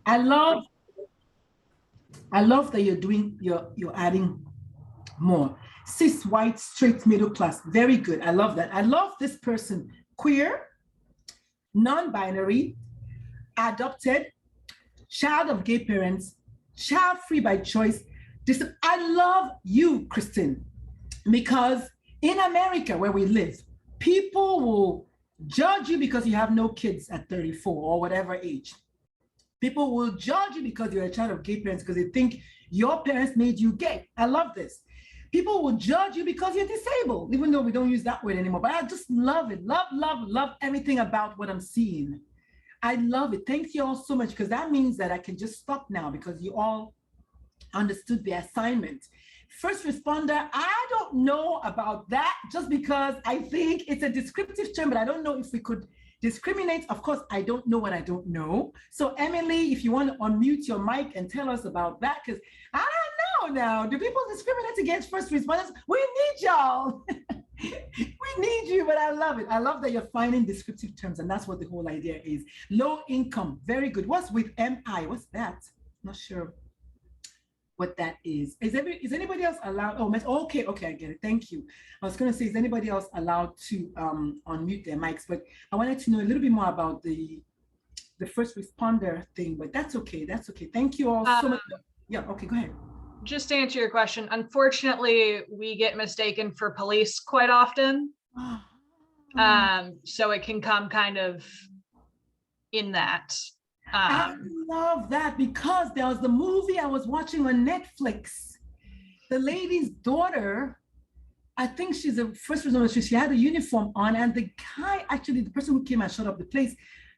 I love I love that you're adding more. Cis white straight middle class. Very good. I love that. I love this person. Queer, non-binary, adopted, child of gay parents, child free by choice. This I love you, Kristen, because in America where we live, people will judge you because you have no kids at 34 or whatever age. People will judge you because you're a child of gay parents because they think your parents made you gay. I love this. People will judge you because you're disabled, even though we don't use that word anymore. But I just love it. Love, love, love everything about what I'm seeing. I love it. Thank you all so much because that means that I can just stop now because you all understood the assignment. First responder, I don't know about that just because I think it's a descriptive term, but I don't know if we could discriminate. Of course, I don't know what I don't know. So Emily, if you want to unmute your mic and tell us about that, because I don't know now. Do people discriminate against first responders? We need y'all. We need you, but I love it. I love that you're finding descriptive terms, and that's what the whole idea is. Low income, very good. What's with MI? What's that? Not sure what that is. Is anybody else allowed? Oh, okay, I get it. Thank you. I was going to say, is anybody else allowed to unmute their mics? But I wanted to know a little bit more about the first responder thing, but that's okay. That's okay. Thank you all so much. Yeah, okay, go ahead. Just to answer your question, unfortunately, we get mistaken for police quite often. So it can come kind of in that. I love that because there was the movie I was watching on Netflix. The lady's daughter, I think she's a first responder. She had a uniform on, and the guy, actually, the person who came and shut up the place,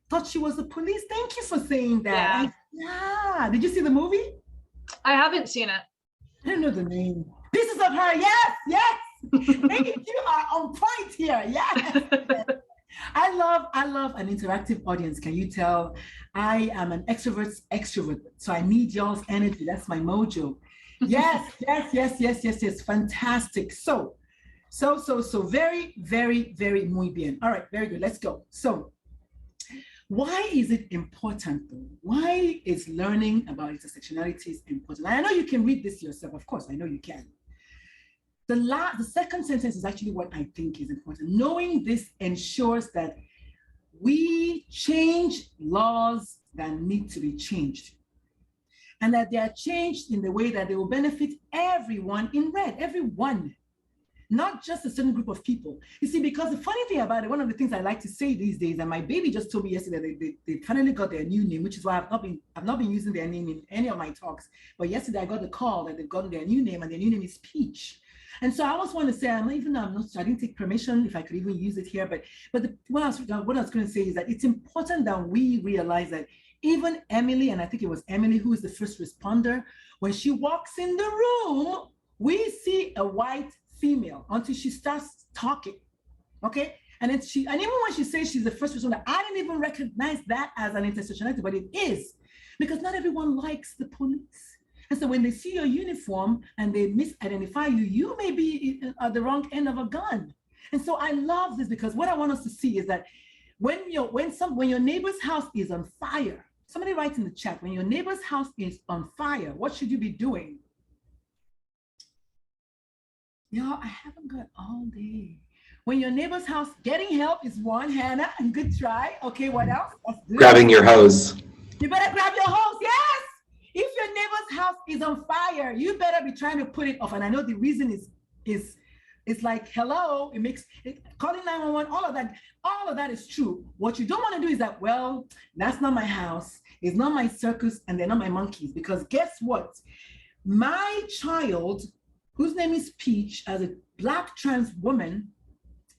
thought she was the police. Thank you for saying that. Yeah. Did you see the movie? I haven't seen it. I don't know the name. Pieces of Her. Yes, yes. Thank you. You are on point here. Yes. I love an interactive audience. Can you tell? I am an extrovert, so I need y'all's energy. That's my mojo. Yes, yes. Fantastic. So very, very, very muy bien. All right, very good. Let's go. So why is it important though? Why is learning about intersectionality important? I know you can read this yourself. Of course, I know you can. The second sentence is actually what I think is important. Knowing this ensures that we change laws that need to be changed, and that they are changed in the way that they will benefit everyone in red, everyone, not just a certain group of people. You see, because the funny thing about it, one of the things I like to say these days, and my baby just told me yesterday that they finally got their new name, which is why I've not been using their name in any of my talks. But yesterday I got the call that they've gotten their new name, and their new name is Peach. And so I always want to say, I didn't take permission if I could even use it here, but what I was going to say is that it's important that we realize that even Emily, and I think it was Emily who is the first responder, when she walks in the room, we see a white female until she starts talking, okay? And even when she says she's the first responder, I didn't even recognize that as an intersectionality, but it is, because not everyone likes the police. And so when they see your uniform and they misidentify you, you may be at the wrong end of a gun. And so I love this because what I want us to see is that when your neighbor's house is on fire, somebody writes in the chat, when your neighbor's house is on fire, what should you be doing? Y'all, I haven't got all day. When your neighbor's house, getting help is one, Hannah, and good try. Okay, what else? Grabbing your hose. You better grab your hose, yes! If your neighbor's house is on fire, you better be trying to put it off. And I know the reason is like, hello, calling 911, all of that is true. What you don't want to do is that, well, that's not my house, it's not my circus, and they're not my monkeys. Because guess what? My child, whose name is Peach, as a Black trans woman,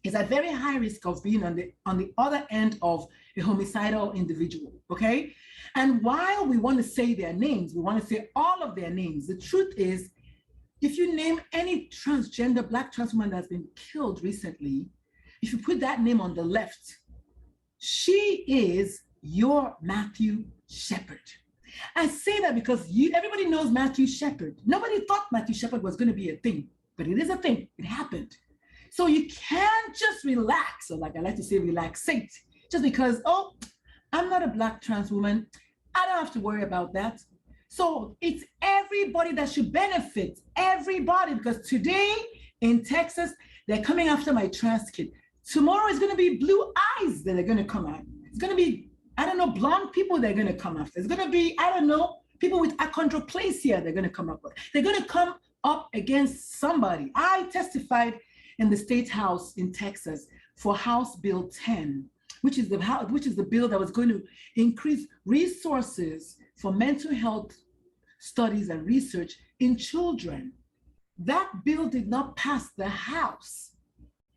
is at very high risk of being on the other end of a homicidal individual, okay? And while we want to say their names, we want to say all of their names, the truth is, if you name any transgender Black trans woman that's been killed recently, if you put that name on the left, she is your Matthew Shepard. I say that because everybody knows Matthew Shepard. Nobody thought Matthew Shepard was going to be a thing, but it is a thing. It happened. So you can't just relax, or like I like to say, relaxate, just because, oh, I'm not a Black trans woman. I don't have to worry about that. So it's everybody that should benefit, everybody, because today in Texas, they're coming after my trans kid. Tomorrow is going to be blue eyes that are going to come out. It's going to be, I don't know, blonde people they're going to come after. It's going to be, I don't know, people with achondroplasia they're going to come up with. They're going to come up against somebody. I testified in the State House in Texas for House Bill 10, which is the bill that was going to increase resources for mental health studies and research in children. That bill did not pass the House.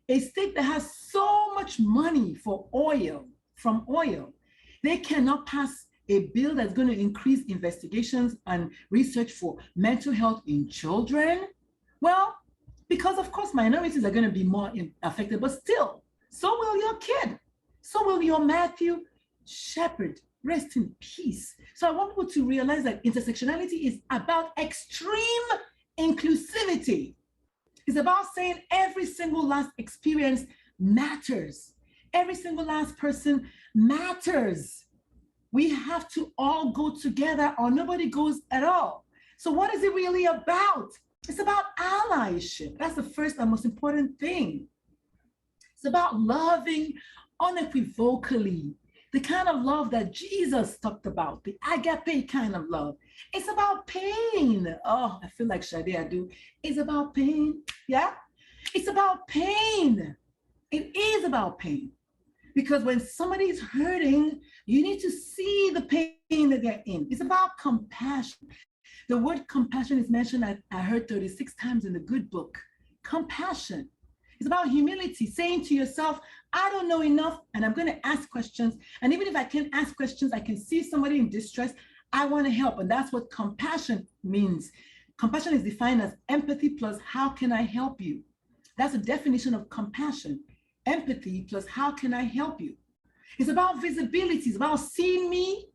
A state that has so much money for oil, from oil, they cannot pass a bill that's going to increase investigations and research for mental health in children. Well, because of course minorities are going to be more affected, but still, so will your kid. So will your Matthew Shepard. Rest in peace. So I want people to realize that intersectionality is about extreme inclusivity. It's about saying every single last experience matters. Every single last person matters. We have to all go together or nobody goes at all. So what is it really about? It's about allyship. That's the first and most important thing. It's about loving unequivocally, the kind of love that Jesus talked about, the agape kind of love. It's about pain. Oh, I feel like Sade, I do. It's about pain, yeah? It's about pain. It is about pain. Because when somebody is hurting, you need to see the pain that they're in. It's about compassion. The word compassion is mentioned, I heard 36 times in the good book. Compassion. It's about humility, saying to yourself, I don't know enough, and I'm going to ask questions. And even if I can't ask questions, I can see somebody in distress. I want to help. And that's what compassion means. Compassion is defined as empathy plus how can I help you? That's a definition of compassion. Empathy plus how can I help you? It's about visibility. It's about seeing me,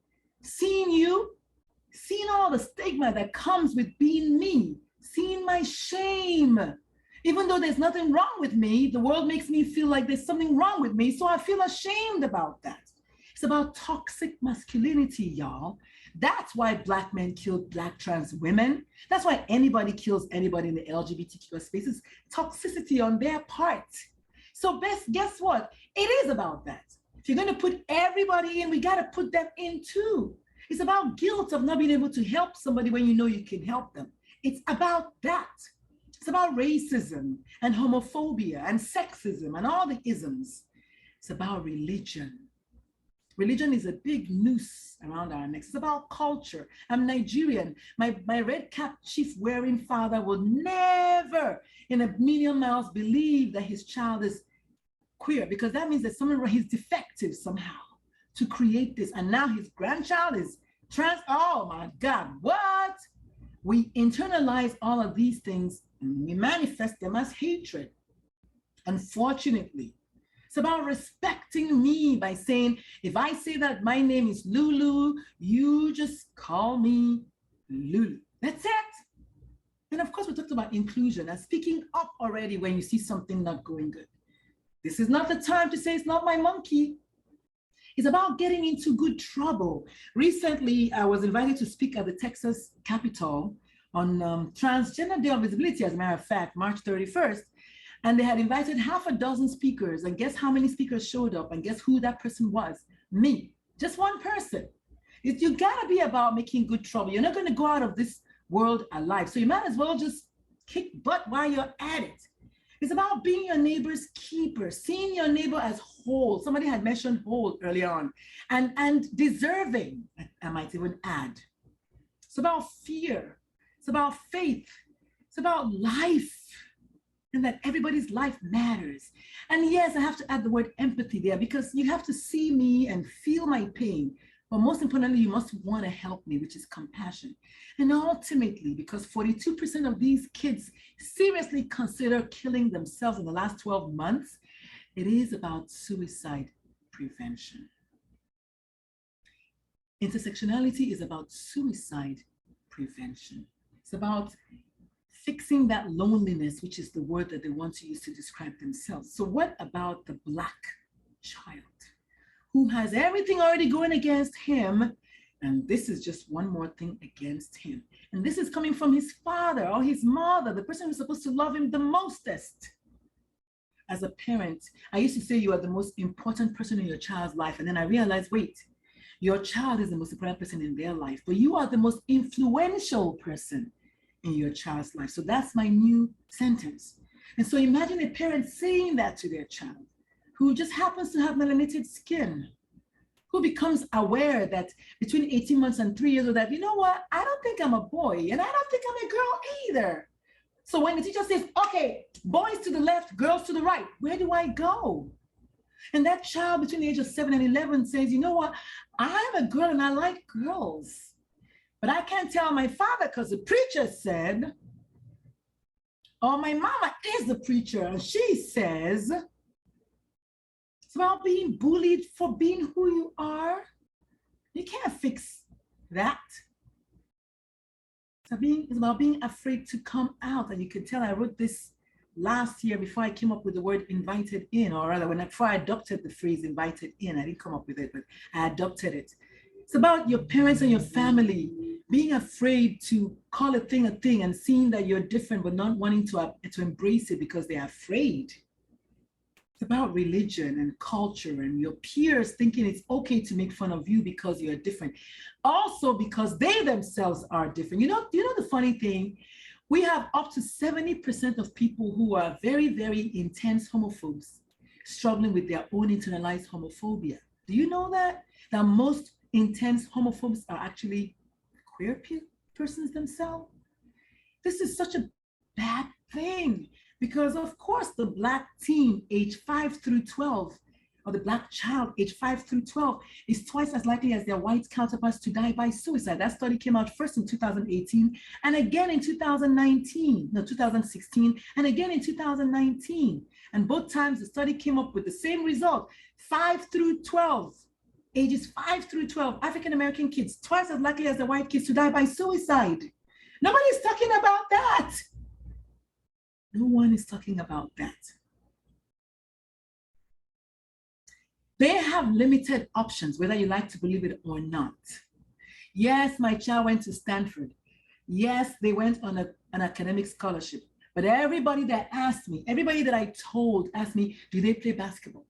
seeing you, seeing all the stigma that comes with being me, seeing my shame. Even though there's nothing wrong with me, the world makes me feel like there's something wrong with me, so I feel ashamed about that. It's about toxic masculinity, y'all. That's why Black men killed Black trans women. That's why anybody kills anybody in the LGBTQ space. It's toxicity on their part. So guess what? It is about that. If you're going to put everybody in, we got to put them in too. It's about guilt of not being able to help somebody when you know you can help them. It's about that. It's about racism and homophobia and sexism and all the isms. It's about religion. Religion is a big noose around our necks. It's about culture. I'm Nigerian. My red cap chief wearing father will never in a million miles believe that his child is queer, because that means that he's defective somehow to create this. And now his grandchild is trans. Oh my God, what? We internalize all of these things and we manifest them as hatred. Unfortunately, it's about respecting me by saying, if I say that my name is Lulu, you just call me Lulu. That's it. And of course, we talked about inclusion and speaking up already when you see something not going good. This is not the time to say it's not my monkey. It's about getting into good trouble. Recently, I was invited to speak at the Texas Capitol on Transgender Day of Visibility, as a matter of fact, March 31st. And they had invited half a dozen speakers. And guess how many speakers showed up? And guess who that person was? Me, just one person. You gotta be about making good trouble. You're not gonna go out of this world alive. So you might as well just kick butt while you're at it. It's about being your neighbor's keeper, seeing your neighbor as whole. Somebody had mentioned whole earlier on, and deserving, I might even add. It's about fear. It's about faith. It's about life, and that everybody's life matters. And yes, I have to add the word empathy there, because you have to see me and feel my pain. But most importantly, you must want to help me, which is compassion. And ultimately, because 42% of these kids seriously consider killing themselves in the last 12 months, it is about suicide prevention. Intersectionality is about suicide prevention. It's about fixing that loneliness, which is the word that they want to use to describe themselves. So what about the Black child, who has everything already going against him? And this is just one more thing against him. And this is coming from his father or his mother, the person who's supposed to love him the mostest. As a parent, I used to say you are the most important person in your child's life. And then I realized, wait, your child is the most important person in their life, but you are the most influential person in your child's life. So that's my new sentence. And so imagine a parent saying that to their child who just happens to have melanated skin, who becomes aware that between 18 months and 3 years old, that, you know what, I don't think I'm a boy and I don't think I'm a girl either. So when the teacher says, okay, boys to the left, girls to the right, where do I go? And that child between the age of 7 and 11 says, you know what, I'm a girl and I like girls, but I can't tell my father because the preacher said, or my mama is the preacher and she says. It's about being bullied for being who you are. You can't fix that. It's about being afraid to come out. And you can tell I wrote this last year before I came up with the word invited in, or rather before I adopted the phrase invited in. I didn't come up with it, but I adopted it. It's about your parents and your family being afraid to call a thing and seeing that you're different, but not wanting to embrace it because they're afraid. It's about religion and culture and your peers thinking it's okay to make fun of you because you're different. Also because they themselves are different. You know the funny thing? We have up to 70% of people who are very, very intense homophobes struggling with their own internalized homophobia. Do you know that? That most intense homophobes are actually queer persons themselves? This is such a bad thing. Because of course, the Black teen age 5 through 12, or the Black child age 5 through 12 is twice as likely as their white counterparts to die by suicide. That study came out first in 2018 and again in 2016, and again in 2019. And both times the study came up with the same result, 5 through 12, ages 5 through 12, African-American kids, twice as likely as the white kids to die by suicide. Nobody's talking about that. No one is talking about that. They have limited options, whether you like to believe it or not. Yes, my child went to Stanford. Yes, they went on an academic scholarship. But everybody that asked me, everybody that I told asked me, do they play basketball?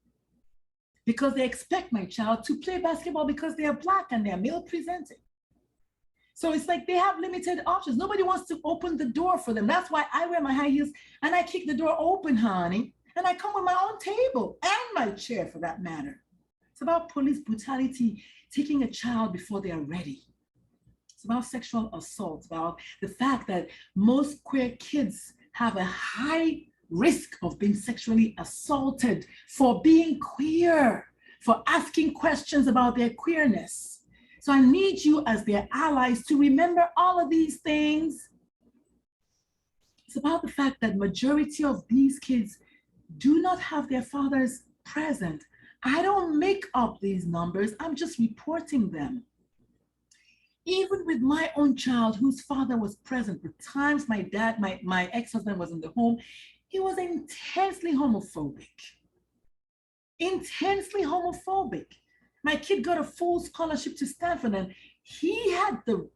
Because they expect my child to play basketball because they are Black and they are male presenting. So it's like they have limited options. Nobody wants to open the door for them. That's why I wear my high heels and I kick the door open, honey. And I come with my own table and my chair for that matter. It's about police brutality, taking a child before they are ready. It's about sexual assault, it's about the fact that most queer kids have a high risk of being sexually assaulted for being queer, for asking questions about their queerness. So I need you as their allies to remember all of these things. It's about the fact that majority of these kids do not have their fathers present. I don't make up these numbers, I'm just reporting them. Even with my own child whose father was present, the times my ex-husband was in the home, he was intensely homophobic. Intensely homophobic. My kid got a full scholarship to Stanford and he had the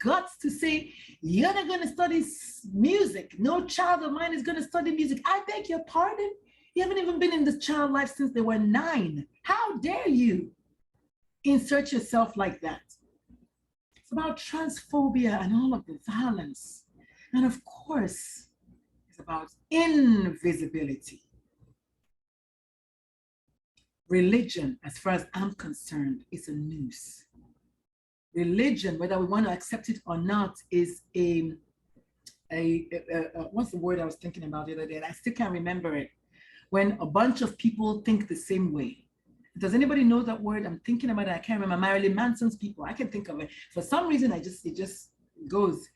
guts to say, you're not gonna study music. No child of mine is gonna study music. I beg your pardon? You haven't even been in this child life since they were 9. How dare you insert yourself like that? It's about transphobia and all of the violence. And of course, it's about invisibility. Religion, as far as I'm concerned, is a noose. Religion, whether we want to accept it or not, is what's the word I was thinking about the other day? And I still can't remember it. When a bunch of people think the same way. Does anybody know that word? I'm thinking about it. I can't remember. Marilyn Manson's people. I can think of it. For some reason, it just goes.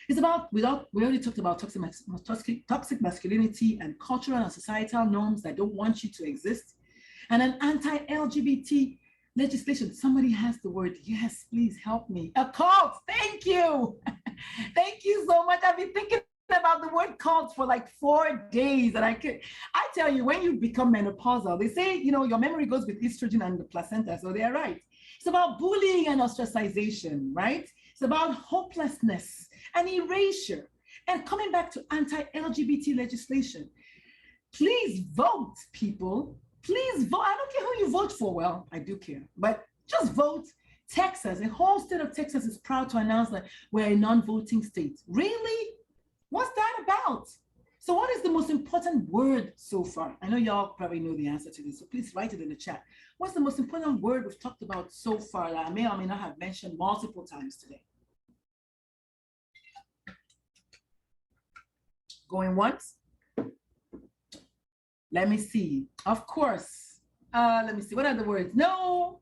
It's about, we already talked about toxic masculinity and cultural and societal norms that don't want you to exist. And an anti-LGBT legislation. Somebody has the word. Yes, please help me. A cult. Thank you. Thank you so much. I've been thinking about the word cult for like 4 days. And I tell you, when you become menopausal, they say, your memory goes with estrogen and the placenta. So they're right. It's about bullying and ostracization, right? It's about hopelessness and erasure. And coming back to anti-LGBT legislation, please vote, people. Please vote. I don't care who you vote for. Well, I do care, but just vote. Texas, the whole state of Texas is proud to announce that we're a non-voting state. Really? What's that about? So what is the most important word so far? I know y'all probably know the answer to this, so please write it in the chat. What's the most important word we've talked about so far that I may or may not have mentioned multiple times today? Going once? Let me see. Of course. Let me see. What are the words? No.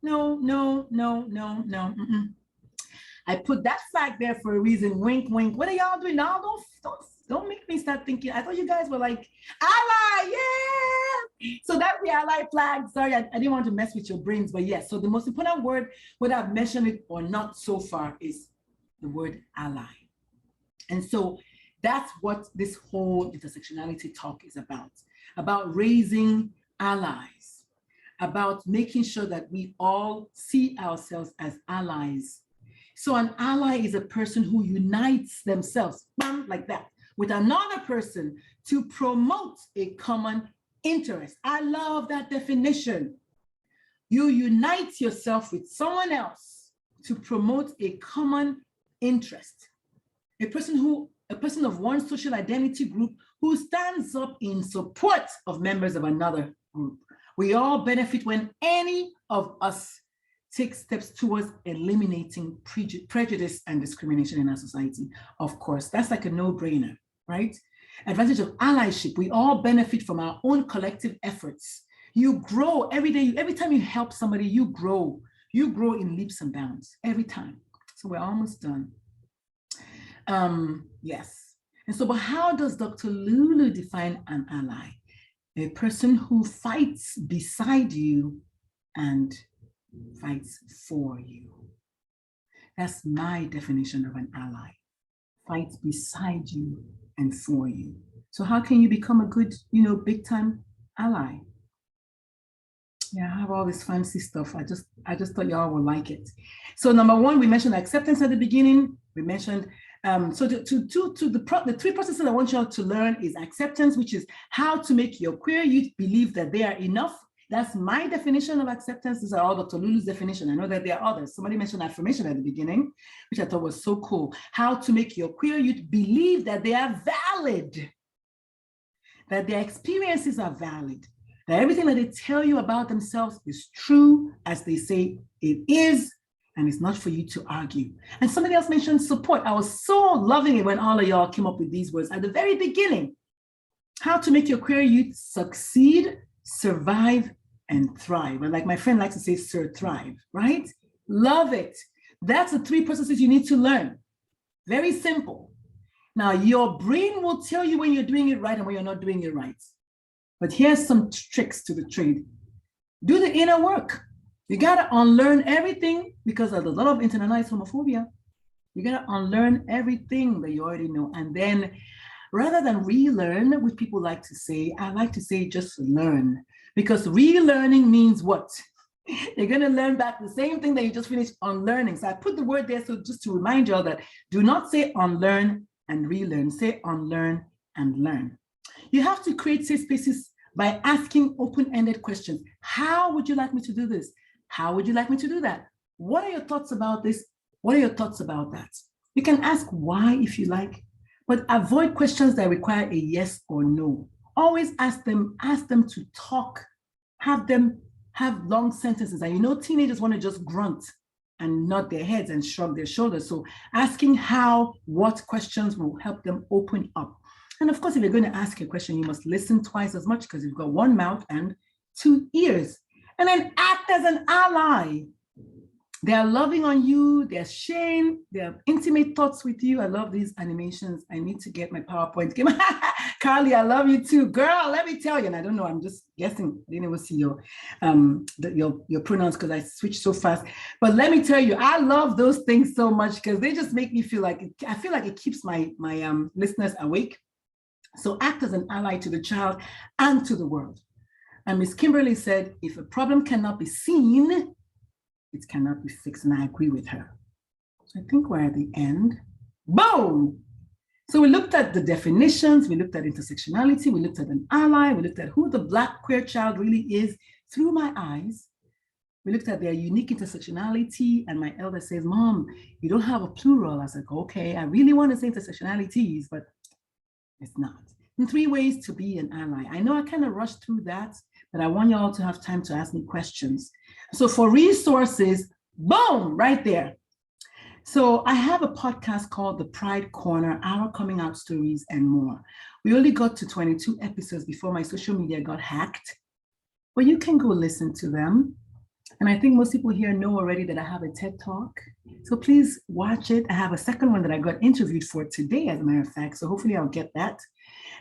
I put that flag there for a reason. Wink, wink. What are y'all doing now? Don't make me start thinking. I thought you guys were like, ally, yeah. So that's the ally flag. Sorry, I didn't want to mess with your brains, but yes. So the most important word, whether I've mentioned it or not so far, is the word ally. And so that's what this whole intersectionality talk is about raising allies, about making sure that we all see ourselves as allies. So an ally is a person who unites themselves, like that, with another person to promote a common interest. I love that definition. You unite yourself with someone else to promote a common interest. A person of one social identity group who stands up in support of members of another group. We all benefit when any of us take steps towards eliminating prejudice and discrimination in our society. Of course, that's like a no-brainer, right? Advantage of allyship, we all benefit from our own collective efforts. You grow every day. Every time you help somebody, you grow. You grow in leaps and bounds every time. So we're almost done. Yes. And so, but how does Dr. Lulu define an ally? A person who fights beside you and fights for you. That's my definition of an ally. Fights beside you and for you. So how can you become a good, big time ally? Yeah, I have all this fancy stuff. I just thought y'all would like it. So number one, we mentioned acceptance at the beginning. We mentioned so the three processes I want y'all to learn is acceptance, which is how to make your queer youth believe that they are enough. That's my definition of acceptance. These are all Dr. Lulu's definition. I know that there are others. Somebody mentioned affirmation at the beginning, which I thought was so cool. How to make your queer youth believe that they are valid, that their experiences are valid, that everything that they tell you about themselves is true as they say it is, and it's not for you to argue. And somebody else mentioned support. I was so loving it when all of y'all came up with these words at the very beginning. How to make your queer youth succeed, survive, and thrive. And like my friend likes to say, sir, thrive, right? Love it. That's the three processes you need to learn. Very simple. Now, your brain will tell you when you're doing it right and when you're not doing it right. But here's some tricks to the trade. Do the inner work. You got to unlearn everything because there's a lot of internalized homophobia. You got to unlearn everything that you already know. And then rather than relearn, which people like to say, I like to say just learn. Because relearning means what? You're going to learn back the same thing that you just finished unlearning. So I put the word there so just to remind you all that do not say unlearn and relearn. Say unlearn and learn. You have to create safe spaces by asking open-ended questions. How would you like me to do this? How would you like me to do that? What are your thoughts about this? What are your thoughts about that? You can ask why if you like, but avoid questions that require a yes or no. Always ask them to talk, have them have long sentences. And teenagers want to just grunt and nod their heads and shrug their shoulders. So asking how, what questions will help them open up. And of course, if you're going to ask a question, you must listen twice as much because you've got one mouth and two ears. And then act as an ally. They're loving on you, they're sharing their intimate thoughts with you. I love these animations. I need to get my PowerPoint. Carly, I love you too. Girl, let me tell you, and I don't know, I'm just guessing. I didn't even see your pronouns because I switched so fast. But let me tell you, I love those things so much because they just make me feel like, I feel like it keeps my listeners awake. So act as an ally to the child and to the world. And Miss Kimberly said, if a problem cannot be seen, it cannot be fixed. And I agree with her. So I think we're at the end. Boom! So we looked at the definitions, we looked at intersectionality, we looked at an ally, we looked at who the Black queer child really is through my eyes. We looked at their unique intersectionality, and my elder says, Mom, you don't have a plural. I was like, okay, I really want to say intersectionalities, but it's not. And 3 ways to be an ally. I know I kind of rushed through that, but I want y'all to have time to ask me questions. So for resources, boom, right there. So I have a podcast called The Pride Corner, Our Coming Out Stories and More. We only got to 22 episodes before my social media got hacked, but you can go listen to them. And I think most people here know already that I have a TED Talk. So please watch it. I have a second one that I got interviewed for today, as a matter of fact. So hopefully I'll get that.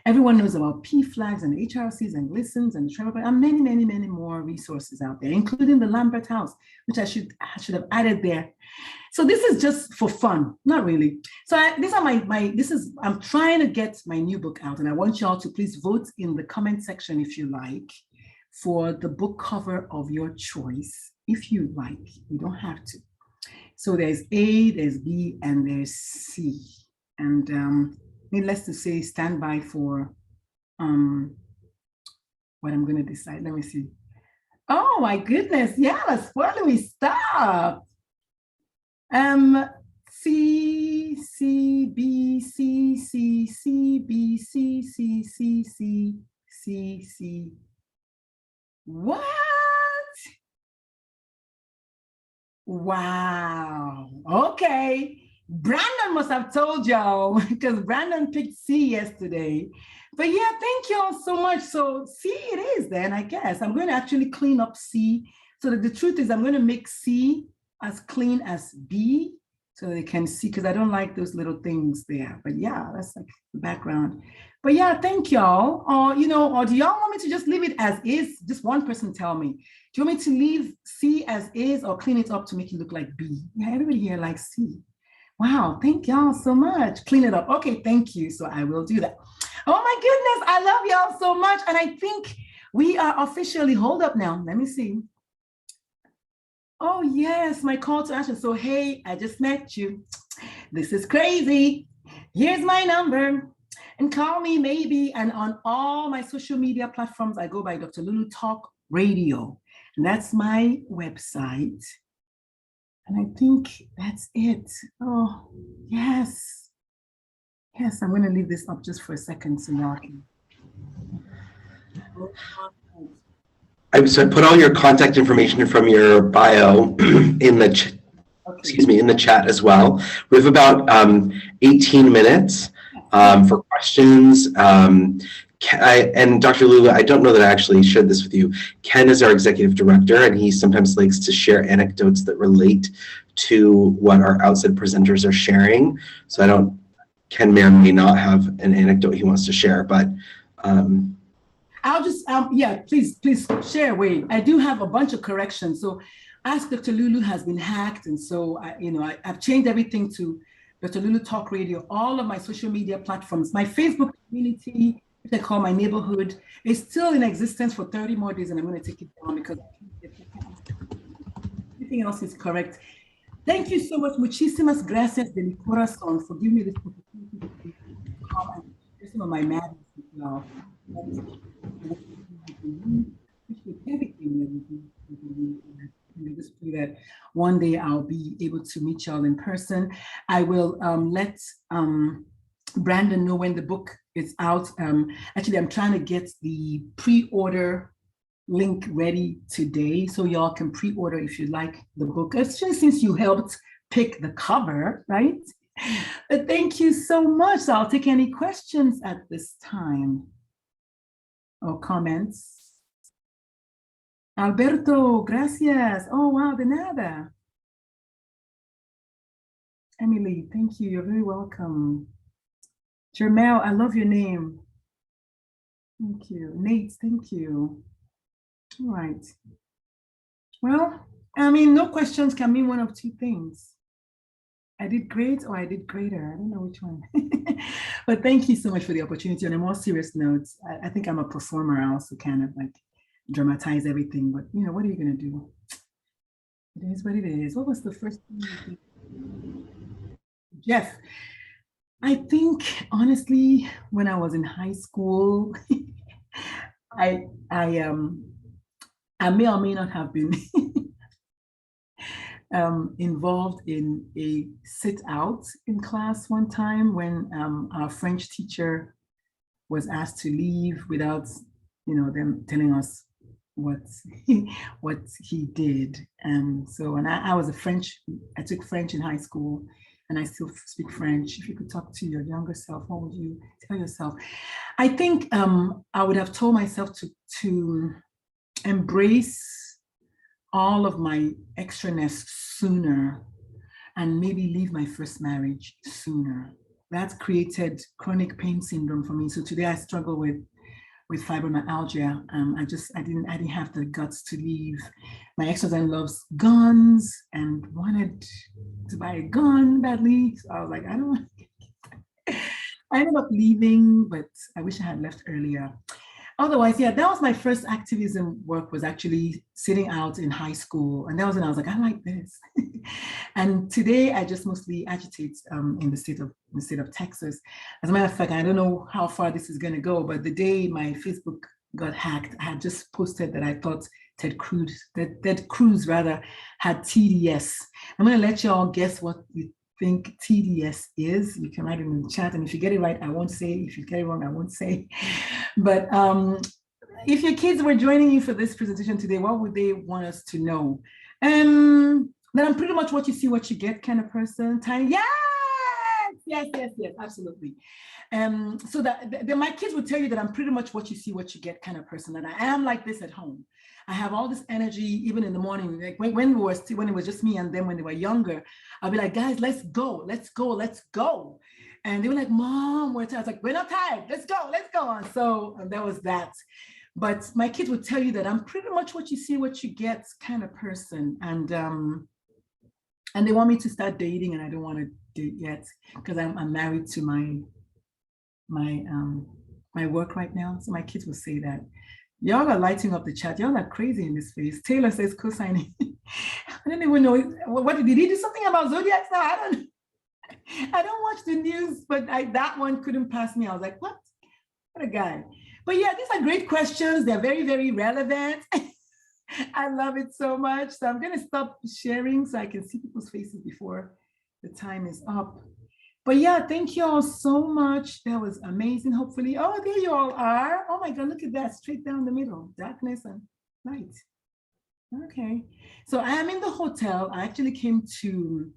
Everyone knows about PFLAGs and HRCs and listens and Trevor, and many, many, many more resources out there, including the Lambert House, which I should have added there. So this is just for fun, not really. So I'm trying to get my new book out, and I want y'all to please vote in the comment section if you like for the book cover of your choice, if you like. You don't have to. So there's A, there's B, and there's C. And needless to say, stand by for what I'm going to decide. Let me see. Oh my goodness, yeah, where do we stop? C, C, B, C, C, C, B, C, C, C, C, C, C. What? Wow. Okay. Brandon must have told y'all because Brandon picked C yesterday. But yeah, thank y'all so much. So C it is then, I guess. I'm going to actually clean up C. So that the truth is I'm going to make C as clean as B so they can see, because I don't like those little things there. But yeah, that's like the background. But yeah, thank y'all. Or do y'all want me to just leave it as is? Just one person tell me. Do you want me to leave C as is or clean it up to make it look like B? Yeah, everybody here likes C. Wow, thank y'all so much. Clean it up. Okay, thank you. So I will do that. Oh my goodness, I love y'all so much. And I think we are officially, hold up now. Let me see. Oh yes, my call to action. So hey, I just met you. This is crazy. Here's my number. And call me maybe. And on all my social media platforms, I go by Dr. Lulu Talk Radio. And that's my website. And I think that's it. Oh, yes. Yes, I'm going to leave this up just for a second so y'all can. I put all your contact information from your bio in the in the chat as well. We have about 18 minutes for questions. And Dr. Lulu, I don't know that I actually shared this with you. Ken is our executive director, and he sometimes likes to share anecdotes that relate to what our outside presenters are sharing. So Ken may or may not have an anecdote he wants to share, but I'll just, yeah, please share away. I do have a bunch of corrections. So Ask Dr. Lulu has been hacked. And so, I've changed everything to Dr. Lulu Talk Radio, all of my social media platforms. My Facebook community, which I call my neighborhood, is still in existence for 30 more days, and I'm going to take it down because everything else is correct. Thank you so much. Muchísimas gracias de mi corazón for giving me this opportunity to come and share some of my madness with y'all. Just pray that one day I'll be able to meet y'all in person. I will let Brandon know when the book is out. Actually, I'm trying to get the pre-order link ready today so y'all can pre-order if you like the book, especially since you helped pick the cover, right? But thank you so much. So I'll take any questions at this time or comments. Alberto, gracias. Oh, wow, de nada. Emily, thank you. You're very welcome. Jermel, I love your name. Thank you. Nate, thank you. All right. Well, no questions can mean one of two things. I did great or I did greater. I don't know which one. But thank you so much for the opportunity. On a more serious note, I think I'm a performer. I also kind of like dramatize everything, but what are you going to do? It is what it is. What was the first thing you did? Jeff, I think honestly, when I was in high school, I I may or may not have been involved in a sit out in class one time when our French teacher was asked to leave without, them telling us what what he did. So, and I was I took French in high school, and I still speak French. If you could talk to your younger self, what would you tell yourself? I think I would have told myself to embrace all of my extraness sooner and maybe leave my first marriage sooner. That created chronic pain syndrome for me. So today I struggle with fibromyalgia. I didn't have the guts to leave. My ex-husband loves guns and wanted to buy a gun badly. So I was like, I don't want. I ended up leaving, but I wish I had left earlier. Otherwise, yeah, that was my first activism work, was actually sitting out in high school. And that was when I was like, I like this. And today I just mostly agitate in the state of Texas. As a matter of fact, I don't know how far this is going to go, but the day my Facebook got hacked, I had just posted that I thought Ted Cruz rather had TDS. I'm going to let you all guess what you think TDS is. You can write it in the chat, and if you get it right, I won't say. If you get it wrong, I won't say. But if your kids were joining you for this presentation today, what would they want us to know? That I'm pretty much what you see, what you get kind of person. Tiny, yes, absolutely. So that my kids would tell you that I'm pretty much what you see, what you get kind of person, and I am like this at home. I have all this energy, even in the morning, like when it was just me, and then when they were younger, I'll be like, guys, let's go. And they were like, Mom, we're tired. I was like, we're not tired. Let's go. And so that was that. But my kids would tell you that I'm pretty much what you see, what you get kind of person. And they want me to start dating, and I don't want to date yet because I'm married to my work right now. So my kids will say that. Y'all are lighting up the chat. Y'all are crazy in this space. Taylor says co-signing. I don't even know. What did he do something about zodiacs now? I don't watch the news, but that one couldn't pass me. I was like, what a guy. But yeah, these are great questions. They're very, very relevant. I love it so much. So I'm going to stop sharing so I can see people's faces before the time is up. But yeah, thank you all so much. That was amazing. Hopefully, oh, there you all are. Oh my God, look at that, straight down the middle, darkness and light. Okay, so I am in the hotel. I actually came to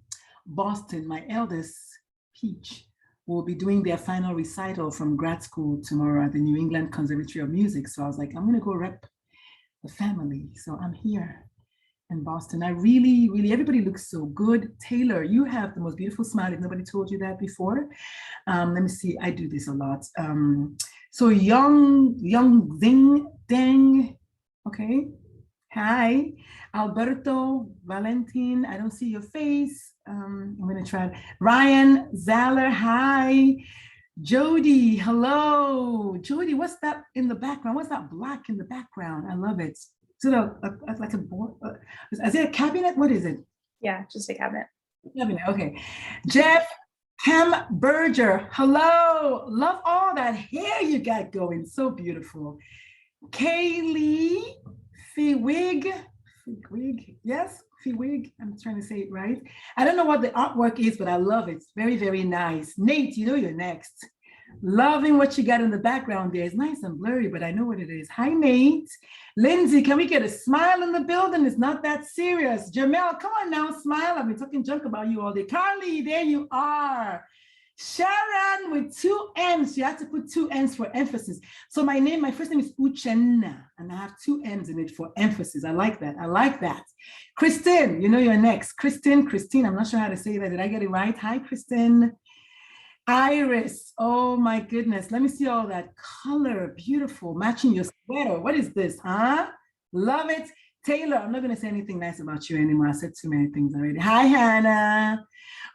Boston. My eldest, Peach, will be doing their final recital from grad school tomorrow at the New England Conservatory of Music. So I was like, I'm gonna go rep the family. So I'm here in Boston. I really, everybody looks so good. Taylor, you have the most beautiful smile. If nobody told you that before. Let me see, I do this a lot. So young Zing Deng, okay. Hi, Alberto, Valentin, I don't see your face. I'm gonna try it. Ryan, Zaller, hi. Jody, hello. Jody, what's that in the background? What's that black in the background? I love it. Is it like a board? Is it a cabinet? What is it? Yeah, just a cabinet. Cabinet, okay. Jeff Berger, hello. Love all that hair you got going. So beautiful. Kaylee Fiwig, yes, Fiwig. I'm trying to say it right. I don't know what the artwork is, but I love it. It's very, very nice. Nate, you know you're next. Loving what you got in the background there. It's nice and blurry, but I know what it is. Hi, Nate. Lindsay, can we get a smile in the building? It's not that serious. Jamel, come on now, smile. I've been talking junk about you all day. Carly, there you are. Sharon with 2 N's. You have to put 2 N's for emphasis. So my first name is Uchenna, and I have 2 N's in it for emphasis. I like that. Kristen, you know you're next. Christine, I'm not sure how to say that. Did I get it right? Hi, Kristen. Iris, oh my goodness. Let me see all that color. Beautiful, matching your sweater. What is this, huh? Love it. Taylor, I'm not going to say anything nice about you anymore. I said too many things already. Hi, Hannah.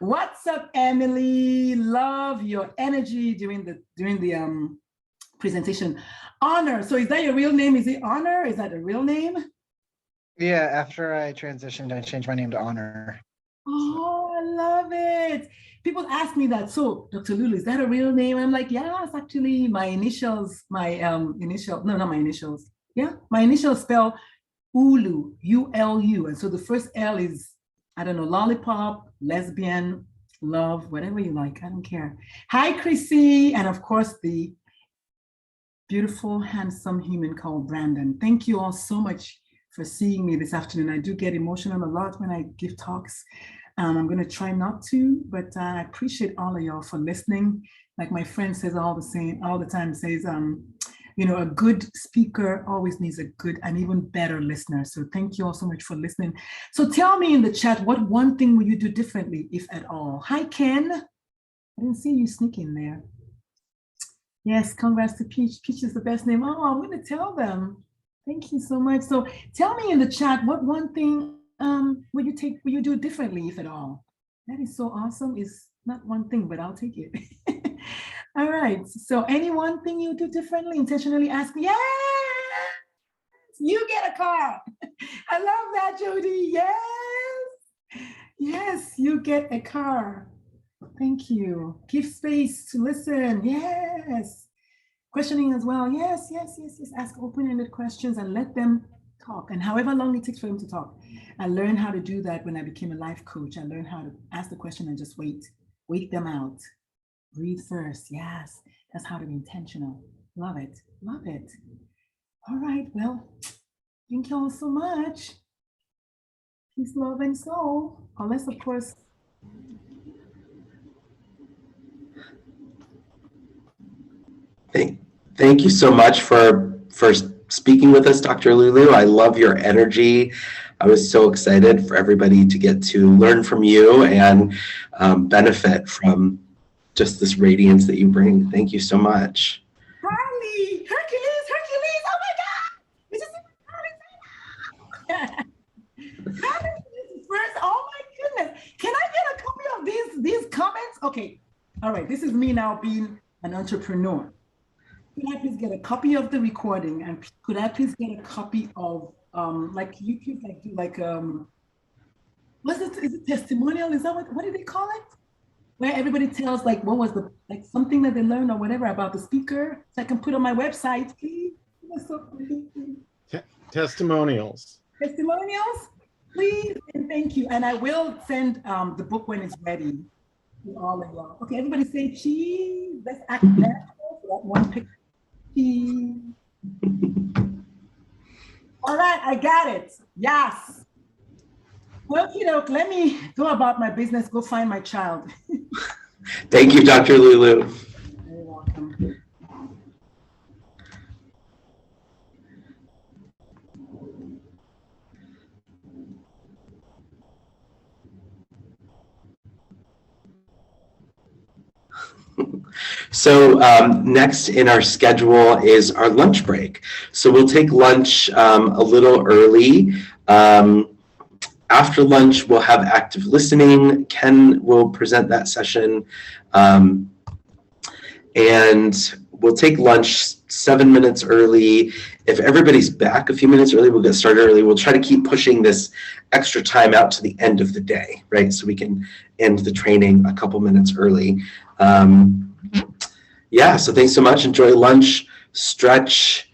What's up, Emily? Love your energy during the presentation. Honor. So is that your real name? Is it Honor? Is that a real name? Yeah, after I transitioned, I changed my name to Honor. Oh, I love it. People ask me that. So, Dr. Lulu, is that a real name? I'm like, yeah, it's actually my initials, no, not my initials. Yeah, my initials spell Ulu, U-L-U. And so the first L is, I don't know, lollipop, lesbian, love, whatever you like. I don't care. Hi, Chrissy. And of course, the beautiful, handsome human called Brandon. Thank you all so much for seeing me this afternoon. I do get emotional a lot when I give talks. I'm going to try not to, but I appreciate all of y'all for listening. Like my friend says all the time says, you know, a good speaker always needs a good and even better listener. So thank you all so much for listening. So tell me in the chat, what one thing will you do differently, if at all? Hi, Ken. I didn't see you sneaking there. Yes, congrats to Peach. Peach is the best name. Oh, I'm going to tell them. Thank you so much. So tell me in the chat, what one thing will you do differently, if at all? That is so awesome. It's not one thing, but I'll take it. All right. So any one thing you do differently, intentionally ask me. Yes, you get a car. I love that, Jody. Yes. Yes, you get a car. Thank you. Give space to listen. Yes. Questioning as well. Yes, yes, yes, yes. Ask open-ended questions and let them talk. And however long it takes for them to talk. I learned how to do that when I became a life coach. I learned how to ask the question and just wait them out. Breathe first. Yes, that's how to be intentional. Love it. Love it. All right. Well, thank you all so much. Peace, love, and soul. Unless, of course, Thank you so much for speaking with us, Dr. Lulu. I love your energy. I was so excited for everybody to get to learn from you and benefit from just this radiance that you bring. Thank you so much. Harley, Hercules, oh my God. We just first, oh my goodness. Can I get a copy of these comments? Okay, all right, this is me now being an entrepreneur. Could I please get a copy of the recording, and could I please get a copy of like YouTube, what's it, is it testimonial? Is that what do they call it? Where everybody tells like what was the something that they learned or whatever about the speaker, so I can put on my website, please. Testimonials. Testimonials, please, and thank you. And I will send the book when it's ready to all of y'all. Okay, everybody say cheese. Let's act natural for that one picture. Cheese. All right, I got it. Yes. Well, let me go about my business, go find my child. Thank you, Dr. Lulu. You're welcome. So next in our schedule is our lunch break. So we'll take lunch a little early. After lunch, we'll have active listening. Ken will present that session. And we'll take lunch 7 minutes early. If everybody's back a few minutes early, we'll get started early. We'll try to keep pushing this extra time out to the end of the day, right? So we can end the training a couple minutes early. Yeah, so thanks so much. Enjoy lunch, stretch,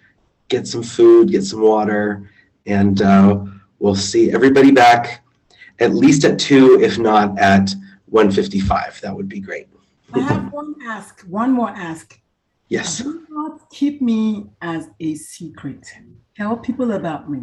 get some food, get some water, and we'll see everybody back at least at 2, if not at 1:55. That would be great. I have one more ask. Yes. Do not keep me as a secret. Tell people about me.